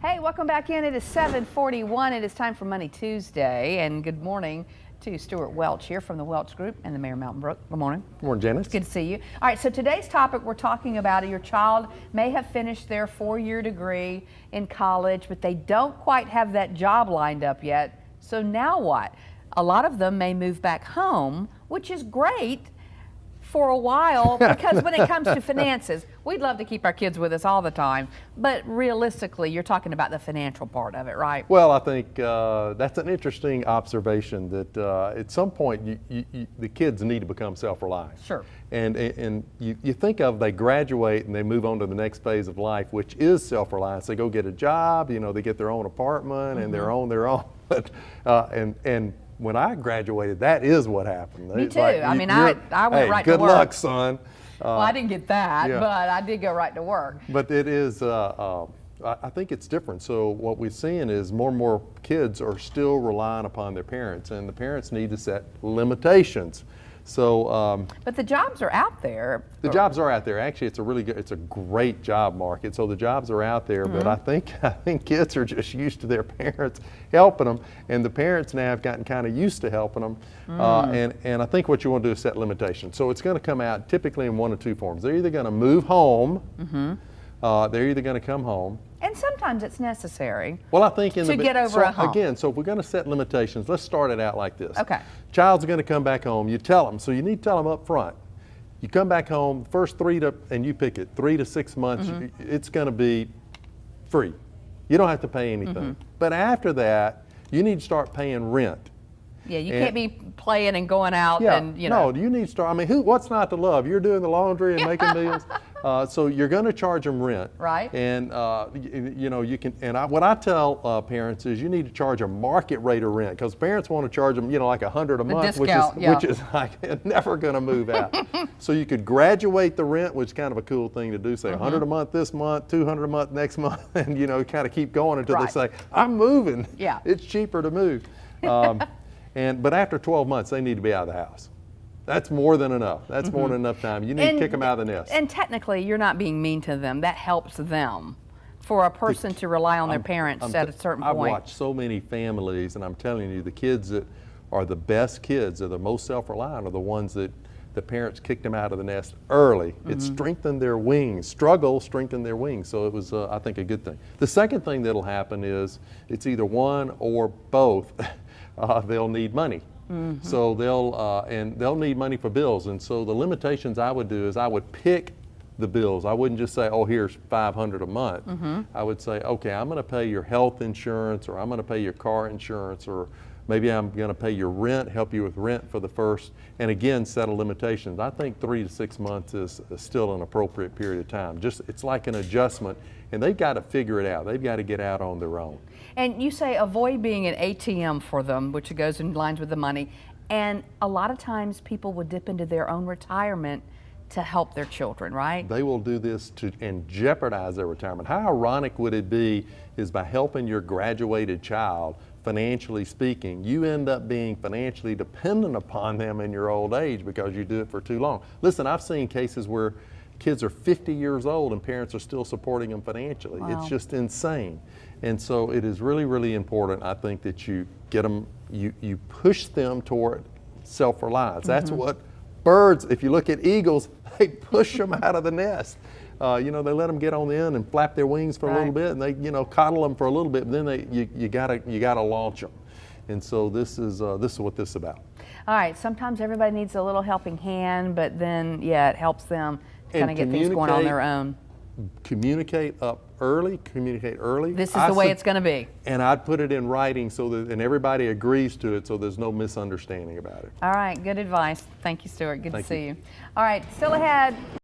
Hey, welcome back in. It is 7:41. It is time for Money Tuesday. And good morning to Stewart Welch here from the Welch Group and the Mayor Mountain Brook. Good morning. Good morning, Janice. Good to see you. All right, so today's topic we're talking about, your child may have finished their 4-year degree in college, but they don't quite have that job lined up yet. So now what? A lot of them may move back home, which is great for a while, because when it comes to finances, we'd love to keep our kids with us all the time, but realistically, you're talking about the financial part of it, right? Well, I think that's an interesting observation that at some point the kids need to become self-reliant. Sure. And you think of they graduate and they move on to the next phase of life, which is self-reliance. They go get a job, you know, they get their own apartment and they're on their own. But and when I graduated, that is what happened. Me It's too. like, I mean, I went right to work. Good luck, son. Well, I didn't get that, yeah. but I did go right to work. But it is, I think it's different. So what we're seeing is more and more kids are still relying upon their parents, and the parents need to set limitations. So, but the jobs are out there. The jobs are out there. Actually, it's a great job market. So the jobs are out there, but I think kids are just used to their parents helping them, and the parents now have gotten kind of used to helping them. And I think what you want to do is set limitations. So it's going to come out typically in one of two forms. They're either going to move home, they're either going to come home. And sometimes it's necessary. Well, I think to get over a hump. Again, so if we're going to set limitations, let's start it out like this. Okay. Child's going to come back home. You tell them. So you need to tell them up front. You come back home, first and you pick it, 3 to 6 months, it's going to be free. You don't have to pay anything. But after that, you need to start paying rent. Yeah, you can't be playing and going out and, you know. No, you need to start. I mean, what's not to love? You're doing the laundry and making meals. So you're going to charge them rent. Right. And, you know, you can, and what I tell parents is you need to charge a market rate of rent, because parents want to charge them, you know, like $100 a month, which is like never going to move out. So you could graduate the rent, which is kind of a cool thing to do, say $100 a month this month, $200 a month next month, and, you know, kind of keep going until they say, I'm moving. Yeah. It's cheaper to move. But after 12 months, they need to be out of the house. That's more than enough. That's more than enough time. You need to kick them out of the nest. And technically, you're not being mean to them. That helps them. For a person to rely on their parents at a certain point. I've watched so many families, and I'm telling you, the kids that are the best kids, are the most self-reliant, are the ones that the parents kicked them out of the nest early. It strengthened their wings. Struggle strengthened their wings. So it was, I think, a good thing. The second thing that'll happen is it's either one or both. They'll need money. So they'll need money for bills. And so the limitations I would do is I would pick the bills. I wouldn't just say, oh, here's $500 a month. I would say, okay, I'm going to pay your health insurance, or I'm going to pay your car insurance, or maybe I'm going to pay your rent, help you with rent for the first, and again, set a limitations. I think 3 to 6 months is still an appropriate period of time. It's like an adjustment, and they've got to figure it out. They've got to get out on their own. And you say avoid being an ATM for them, which goes in lines with the money. And a lot of times people will dip into their own retirement to help their children, right? They will do this and jeopardize their retirement. How ironic would it be is by helping your graduated child, financially speaking, you end up being financially dependent upon them in your old age because you do it for too long. Listen, I've seen cases where kids are 50 years old and parents are still supporting them financially. Wow. It's just insane. And so it is really, really important, I think, that you get them, you push them toward self-reliance. That's what birds, if you look at eagles, they push them out of the nest. You know, they let them get on the end and flap their wings for a little bit, and they, you know, coddle them for a little bit, but then you gotta launch them. And so this is what this is about. All right, sometimes everybody needs a little helping hand, but then, yeah, it helps them kind of get things going on their own. Communicate early. This is the way it's going to be. And I'd put it in writing so that, and everybody agrees to it, so there's no misunderstanding about it. All right, good advice. Thank you, Stewart. Good to see you. All right, still ahead.